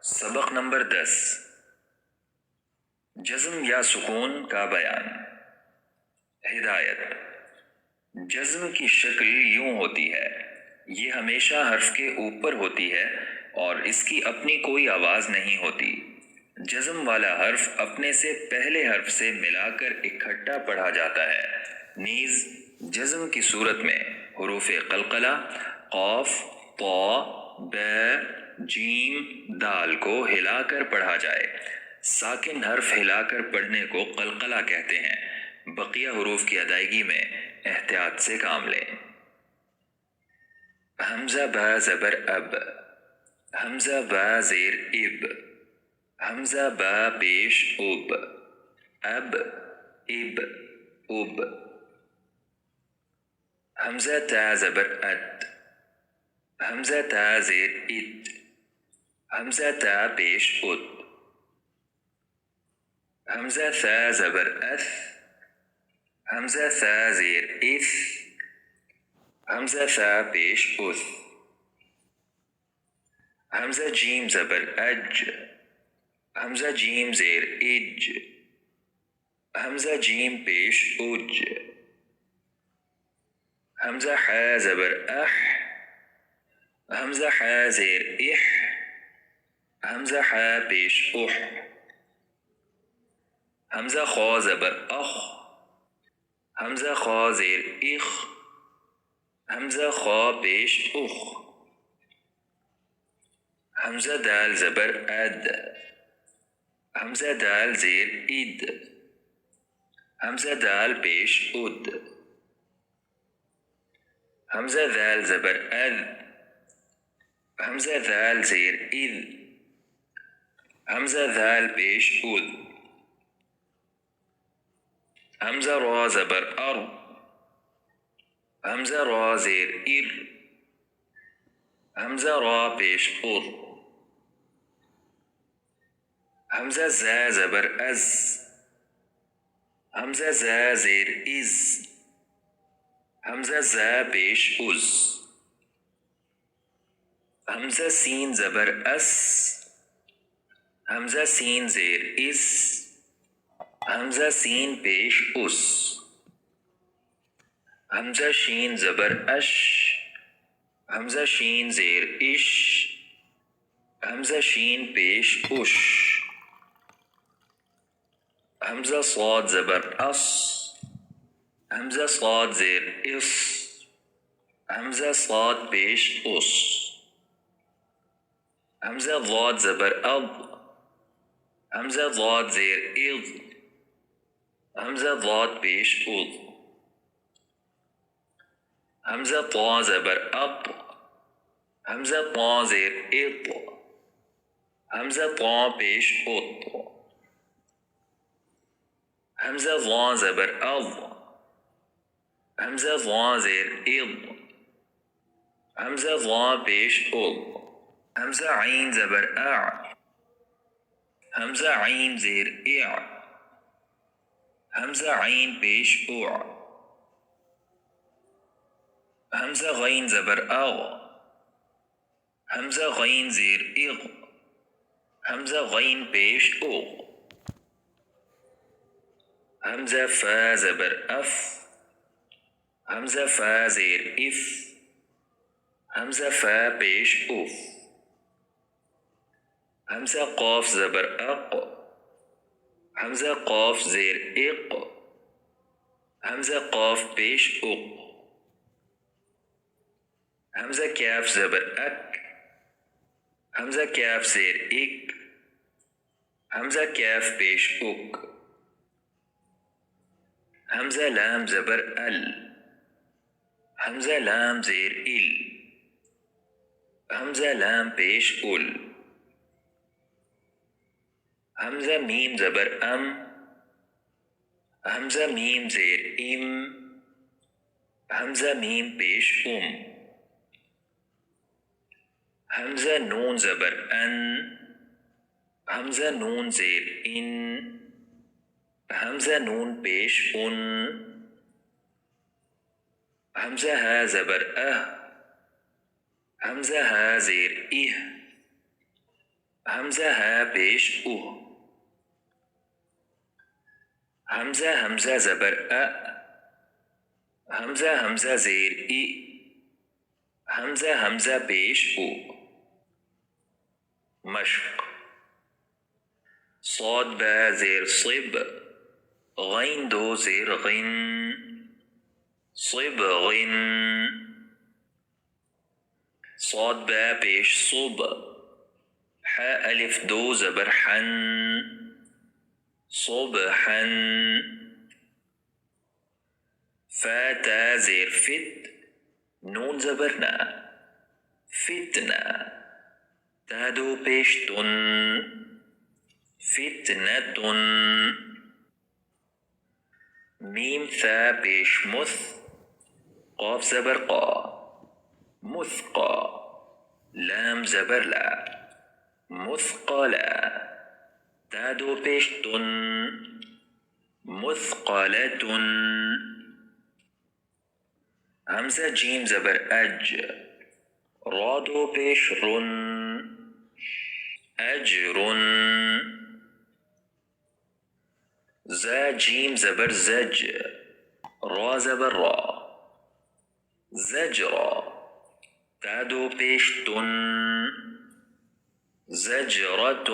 सबक नंबर 10। जज़्म या सुकून का बयान। हिदायत। जज़्म की शक्ल यूं होती है, ये हमेशा हर्फ के ऊपर होती है और इसकी अपनी कोई आवाज़ नहीं होती। जज़्म वाला हर्फ अपने से पहले हर्फ से मिलाकर इकट्ठा पढ़ा जाता है। नीज़ जज़्म की सूरत में हुरूफ़े क़लक़ला क़ाफ़ ता ब जीम दाल को हिलाकर पढ़ा जाए। साकिन हर्फ हिलाकर पढ़ने को क़लक़ला कहते हैं। बकिया हुरूफ की अदायगी में एहतियात से काम लें। हमज़ा बा ज़बर अब, हमज़ा बा ज़ेर इब, हमज़ा बा पेश उब, अब इब उब। हमज़ा ता ज़बर अत, हमज़ा ता ज़ेर इत, हमज़ा ता पेश उत। हमज़ा सा ज़बर अथ, हमज़ा सा ज़ेर इस, हमज़ा सा पेश उस। हमज़ा जीम ज़बर अज, हमज़ा जीम ज़ेर इज, हमज़ा जीम पेश उज। हमज़ा हा ज़बर अह, हमज़ा हा ज़ेर इह, हमज़ा हा पेश उह। हमज़ा खा ज़बर अख, हमज़ा खा ज़ेर इख, हमज़ा खा पेश उख। हमज़ा दाल ज़बर अद, हमज़ा दाल ज़ेर इद, हमज़ा दाल पेश उद। हमज़ा दाल ज़बर अद, हमज़ा दाल ज़ेर इद, हमज़ा दाल पेश उद। हमज़ा रा ज़बर अर, हमज़ा रा ज़ेर इर, हमज़ा रा पेश उर। हमज़ा ज़ा ज़बर अज़, हमज़ा ज़ा ज़ेर इज़, हमज़ा ज़ा पेश उज़। हमज़ा सीन ज़बर अस, हमज़ा सीन ज़ेर इस, हमज़ा सीन पेश उस। हमज़ा शीन ज़बर अश, हमज़ा शीन ज़ेर इश, हमज़ा शीन पेश उश। हमज़ा स्वाद ज़बर अस, हमज़ा स्वाद ज़ेर इस, हमज़ा स्वाद पेश उस। हमज़ा ज़ाद ज़बर अब, हमज़ा ज़ाद ज़ेर इज़, हमज़ा ज़ाद पेश उज़। हमज़ा ता ज़बर अत, हमज़ा ता ज़ेर इत, हमज़ा ता पेश उत। हमज़ा ज़ा ज़बर अज़, हमज़ा ज़ा ज़ेर इज़, हमज़ा ज़ा पेश उज़। हमज़ा ऐन ज़बर अ, हमज़ा ऐन ज़ेर इअ, हमज़ा ऐन पेश उअ। हमज़ा गैन ज़बर अग, हमज़ा गैन ज़ेर इग, हमज़ा गैन पेश उग। हमज़ा फ़ा ज़बर अफ, हमज़ा फ़ा ज़ेर इफ, हमज़ा फ़ा पेश उफ। हमज़ा क़ाफ ज़बर अक़, हमज़ा क़ाफ ज़ेर इक़, हमज़ा क़ाफ पेश उक़। हमज़ा कैफ ज़बर अक, हमज़ा कैफ ज़ेर इक, हमज़ा कैफ पेश उक। हमज़ा लाम ज़बर अल, हमज़ा लाम ज़ेर इल, हमज़ा लाम पेश उल। हमज़ा मीम ज़बर अम, हमज़ा मीम ज़ेर इम, हमज़ा मीम पेश उम। हमज़ा नून ज़बर अन, हमज़ा नून ज़ेर इन, हमज़ा नून पेश उन। हमज़ा हा ज़बर अह, हमज़ा हा ज़ेर इह, हमजा है पेश उ, हमजा हमजा जबर अ, हमजा हमजा जेर ई, हमजा हमजा पेश उ, मश्क। صاد با زیر صب، غين دو زیر غن، صب غن. صاد با پیش صب، ح ألف دو زبر حن، صبحا. فا تا زیر فت، نون زبرنا، فتنة. تا دو پیش تن، فتنة. ميم ثا بيش مث، قاف زبر قا، مثقى. لام زبر لا، مثقلا. تادو بيش تن، مثقلة. همزة جيم زبر أج، رادو بيش رن، أجر. زا جيم زبر زج، را زبر را، زجرا. تادو بيش تن، زجرة.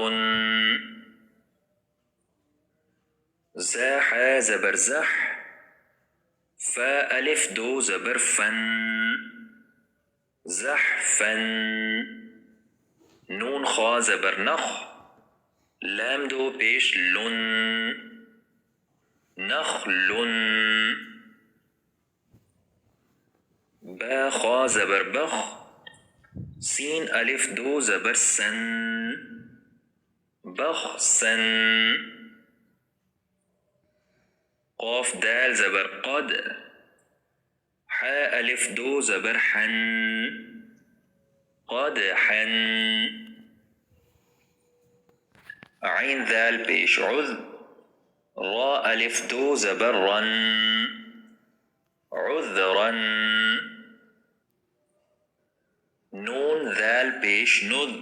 زاح زبر زح، فا ألف دو زبر فن، زحفا. نون خا زبر نخ، لام دو بيش لن، نخل. با خا زبر بخ، سين ألف دو زبر سن، بخسا. قاف دال زبر قد، حاء ألف دو زبر حن، قدحا. عين ذال بيش عذ، را ألف دو زبر رن، عذرا. نون ذال بيش نذ،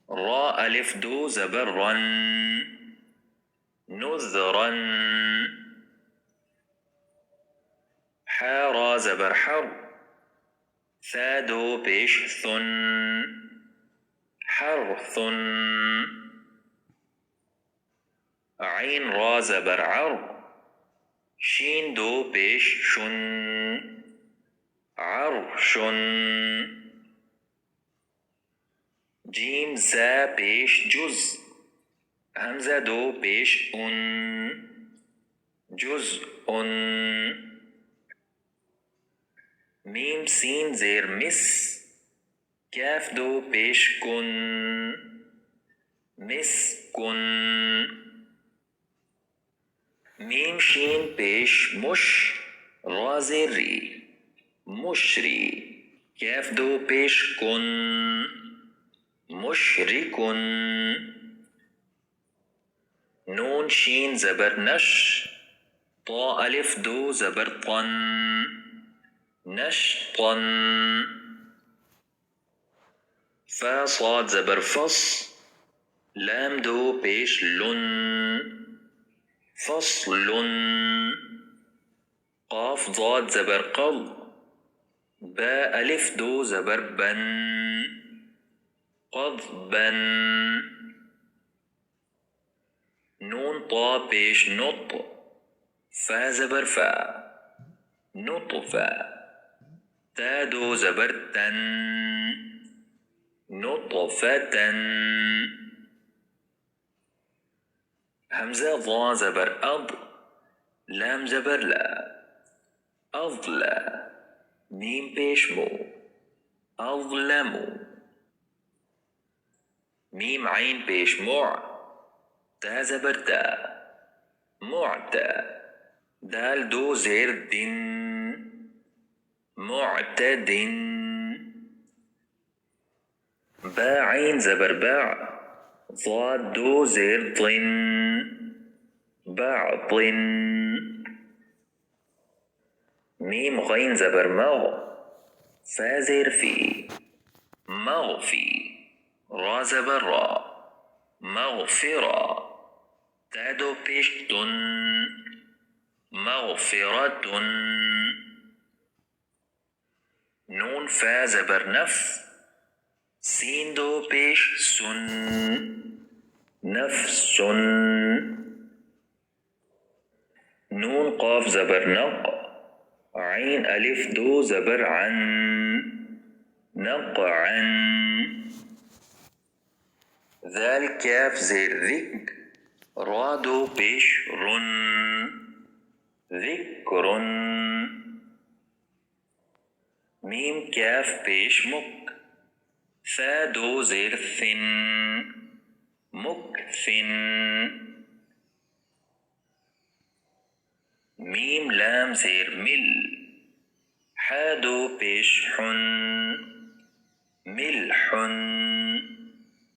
را ألف دو زبر رن، نذرا. حا را زبر حر، ثا دو بيش ثن، حرث. عين را زبر عر، شين دو بيش شن، عرش. جيم زا بيش جز، همزة دو بيش أن، جزء. ميم سين زير مس، كاف دو بيش كن، مسكن. ميم شين بيش مش، را زير ري، مشري. كاف دو بيش كن، مشرك. نون شين زبر نش، طا ألف دو زبر طن، نشطا. فا صاد زبر فص، لام دو بيش لن، فصل. قاف ضاد زبر قل، با ألف دو زبر بن، قضبا. نون طا بيش نط، فا زبر فا، نطفا. تا دو زبر تن، نطفة. همزة ضا زبر أض، لام زبر لا، أضلى. ميم بيش مو، أظلموا. ميم عين بيش مع، تا زبر تا، معتى. دال دو زير دن، معتد. با عين زبر باع، ضاد دو زير طن، بعض. ميم غين زبر مغ، فا زير في، مغفي. را زبر را مغفرة ته دو پیش تن مغفرة نون فا زبر نف سین دو پیش سن نفس نون قاف زبر نق عين ألف دو زبر عن نقعا ذال كاف زير ذك را دو پیش رن ذكر ميم كاف پیش مك فا دو زير ثن مكثن ميم لام زير مل حا دو پیش حن ملح